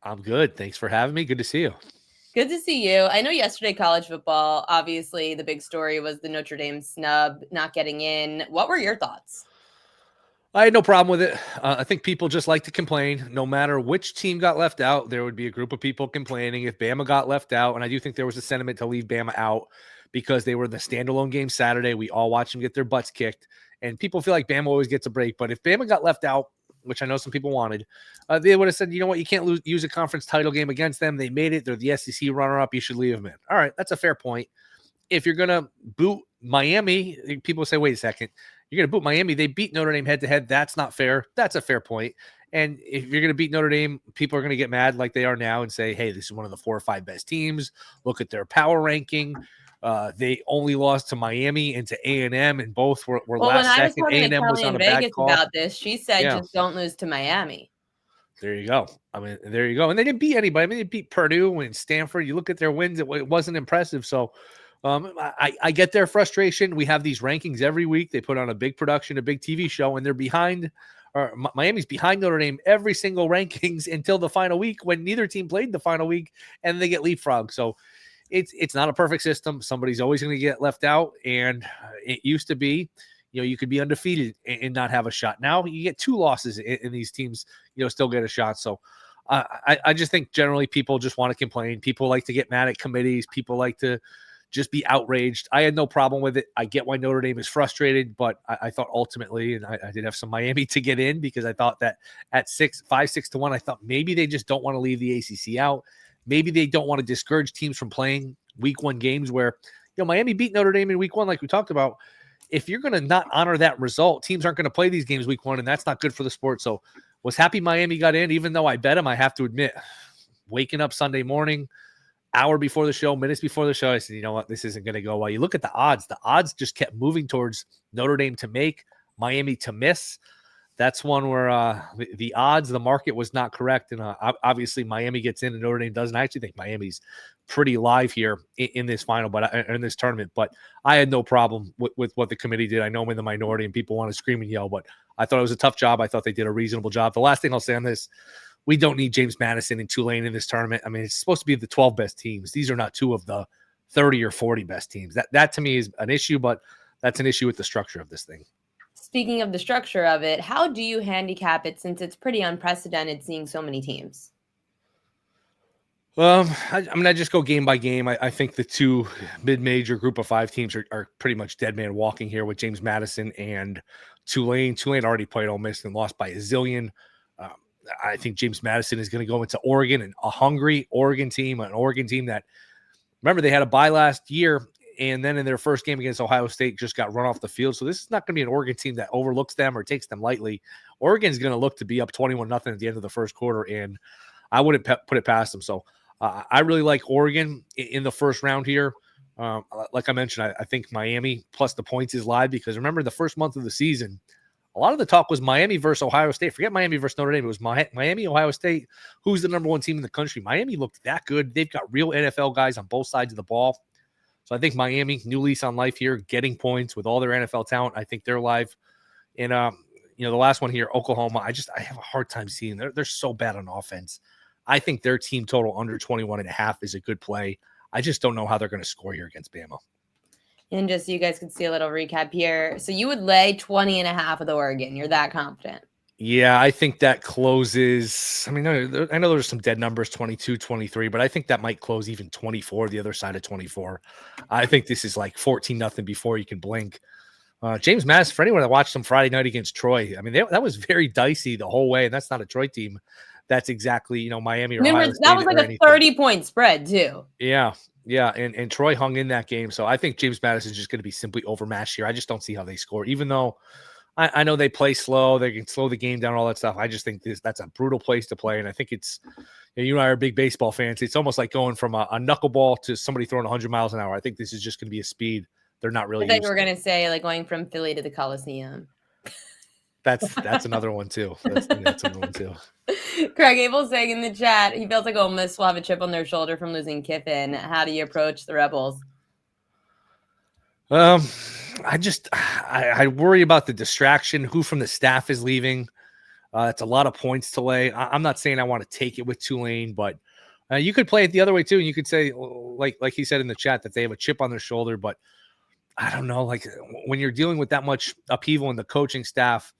I'm good. Thanks for having me. Good to see you. Good to see you. I know yesterday college football, obviously the big story was the Notre Dame snub not getting in. What were your thoughts? I had no problem with it. I think people just like to complain. No matter which team got left out, there would be a group of people complaining if Bama got left out. And I do think there was a sentiment to leave Bama out because they were the standalone game Saturday. We all watched them get their butts kicked. And people feel like Bama always gets a break. But if Bama got left out, which I know some people wanted, they would have said, you know what, you can't use a conference title game against them. They made it. They're the SEC runner-up. You should leave them in. All right, that's a fair point. If you're going to boot Miami, people say, wait a second, you're going to boot Miami. They beat Notre Dame head-to-head. That's not fair. That's a fair point. And if you're going to beat Notre Dame, people are going to get mad like they are now and say, hey, this is one of the 4 or 5 best teams. Look at their power ranking. They only lost to Miami and to A&M, and both were Well, when last I was second. talking to A&M was Kelly on in a bad Vegas call. about this, she said Yeah. just don't lose to Miami. There you go. I mean, there you go. And they didn't beat anybody. I mean, they beat Purdue and Stanford. You look at their wins, it wasn't impressive. So I get their frustration. We have these rankings every week. They put on a big production, a big TV show, and they're behind. Or Miami's behind Notre Dame every single rankings until the final week when neither team played the final week, and they get leapfrogged. So it's not a perfect system. Somebody's always going to get left out, and it used to be, you could be undefeated and not have a shot. Now you get 2 losses in these teams, still get a shot. So I just think generally people just want to complain. People like to get mad at committees. People like to just be outraged. I had no problem with it. I get why Notre Dame is frustrated, but I thought ultimately, and I did have some Miami to get in because I thought that at 6 to 1, I thought maybe they just don't want to leave the ACC out. Maybe they don't want to discourage teams from playing week 1 games where, Miami beat Notre Dame in week 1, like we talked about. If you're going to not honor that result, teams aren't going to play these games week 1, and that's not good for the sport. So was happy Miami got in, even though I bet them. I have to admit, waking up Sunday morning, hour before the show, minutes before the show, I said, you know what, this isn't going to go well. You look at the odds just kept moving towards Notre Dame to make, Miami to miss. That's one where the odds, the market was not correct. And obviously Miami gets in and Notre Dame doesn't. I actually think Miami's pretty live here in this final, but in this tournament. But I had no problem with what the committee did. I know I'm in the minority and people want to scream and yell, but I thought it was a tough job. I thought they did a reasonable job. The last thing I'll say on this, we don't need James Madison and Tulane in this tournament. I mean, it's supposed to be the 12 best teams. These are not 2 of the 30 or 40 best teams. That to me is an issue, but that's an issue with the structure of this thing. Speaking of the structure of it, how do you handicap it since it's pretty unprecedented seeing so many teams? I just go game by game. I think the 2 mid-major group of 5 teams are pretty much dead man walking here with James Madison and Tulane. Tulane already played Ole Miss and lost by a zillion. I think James Madison is going to go into Oregon, and a hungry Oregon team, an Oregon team that, remember, they had a bye last year, and then in their first game against Ohio State just got run off the field. So this is not going to be an Oregon team that overlooks them or takes them lightly. Oregon's going to look to be up 21-0 at the end of the first quarter, and I wouldn't put it past them. So I really like Oregon in the first round here. Like I mentioned, I think Miami plus the points is live because remember the first month of the season, a lot of the talk was Miami versus Ohio State. Forget Miami versus Notre Dame. It was Miami, Ohio State. Who's the number 1 team in the country? Miami looked that good. They've got real NFL guys on both sides of the ball. So I think Miami, new lease on life here, getting points with all their NFL talent. I think they're live. And, the last one here, Oklahoma, I have a hard time seeing. They're so bad on offense. I think their team total under 21.5 is a good play. I just don't know how they're going to score here against Bama. And just so you guys can see a little recap here. So you would lay 20.5 with Oregon. You're that confident. Yeah, I think that closes. I mean, I know there's some dead numbers, 22, 23, but I think that might close even 24, the other side of 24. I think this is like 14-0 before you can blink. James Madison, for anyone that watched them Friday night against Troy, I mean, that was very dicey the whole way, and that's not a Troy team. That's exactly, Miami or Ohio State. That was like a 30-point spread, too. Yeah, and Troy hung in that game. So I think James Madison is just going to be simply overmatched here. I just don't see how they score, even though I know they play slow. They can slow the game down, all that stuff. I just think that's a brutal place to play, and I think it's you and I are big baseball fans. It's almost like going from a knuckleball to somebody throwing 100 miles an hour. I think this is just going to be a speed they're not really. I thought you were going to say like going from Philly to the Coliseum. That's another one too. That's another one too. Craig Abel saying in the chat, he feels like Ole Miss will have a chip on their shoulder from losing Kiffin. How do you approach the Rebels? I worry about the distraction. Who from the staff is leaving? It's a lot of points to lay. I'm not saying I want to take it with Tulane, but you could play it the other way too. And you could say, like he said in the chat, that they have a chip on their shoulder. But I don't know. Like when you're dealing with that much upheaval in the coaching staff,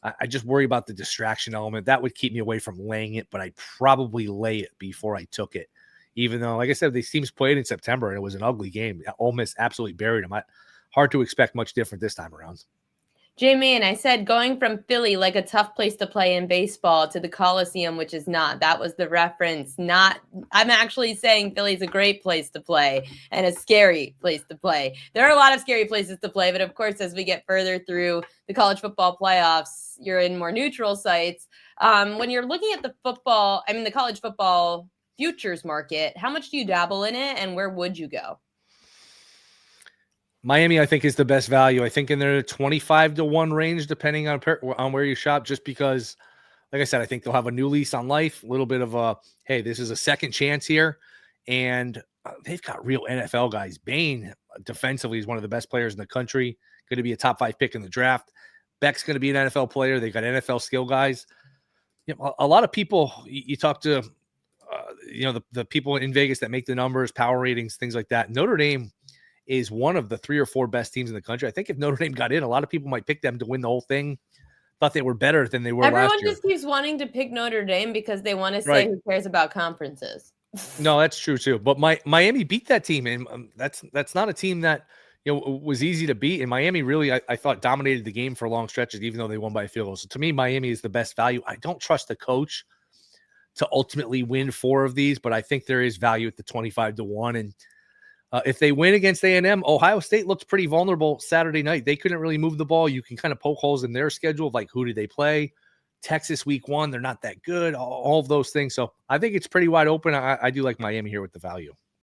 I just worry about the distraction element. That would keep me away from laying it, but I'd probably lay it before I took it. Even though, like I said, these teams played in September and it was an ugly game. Ole Miss absolutely buried them. Hard to expect much different this time around. Jamie, and I said going from Philly, like a tough place to play in baseball, to the Coliseum, which is not. That was the reference. Not, I'm actually saying Philly's a great place to play and a scary place to play. There are a lot of scary places to play, but of course, as we get further through the college football playoffs, you're in more neutral sites. When you're looking at the college football futures market, how much do you dabble in it, and where would you go? Miami, I think, is the best value. I think in their 25-1 range, depending on where you shop, just because, like I said, I think they'll have a new lease on life, a little bit of a, hey, this is a second chance here. And they've got real NFL guys. Bain, defensively, is one of the best players in the country, going to be a top 5 pick in the draft. Beck's going to be an NFL player. They've got NFL skill guys. You know, a lot of people, you talk to, the people in Vegas that make the numbers, power ratings, things like that. Notre Dame is one of the 3 or 4 best teams in the country. I think if Notre Dame got in, a lot of people might pick them to win the whole thing. Thought they were better than they were last year. Everyone just keeps wanting to pick Notre Dame because they want to say who cares about conferences. No, that's true too. But Miami beat that team, and that's not a team that was easy to beat. And Miami really, I thought, dominated the game for long stretches, even though they won by a field goal. So to me, Miami is the best value. I don't trust the coach to ultimately win 4 of these, but I think there is value at the 25-1. And if they win against A&M, Ohio State looked pretty vulnerable Saturday night. They couldn't really move the ball. You can kind of poke holes in their schedule, like who did they play? Texas week 1, they're not that good, all of those things. So I think it's pretty wide open. I do like Miami here with the value.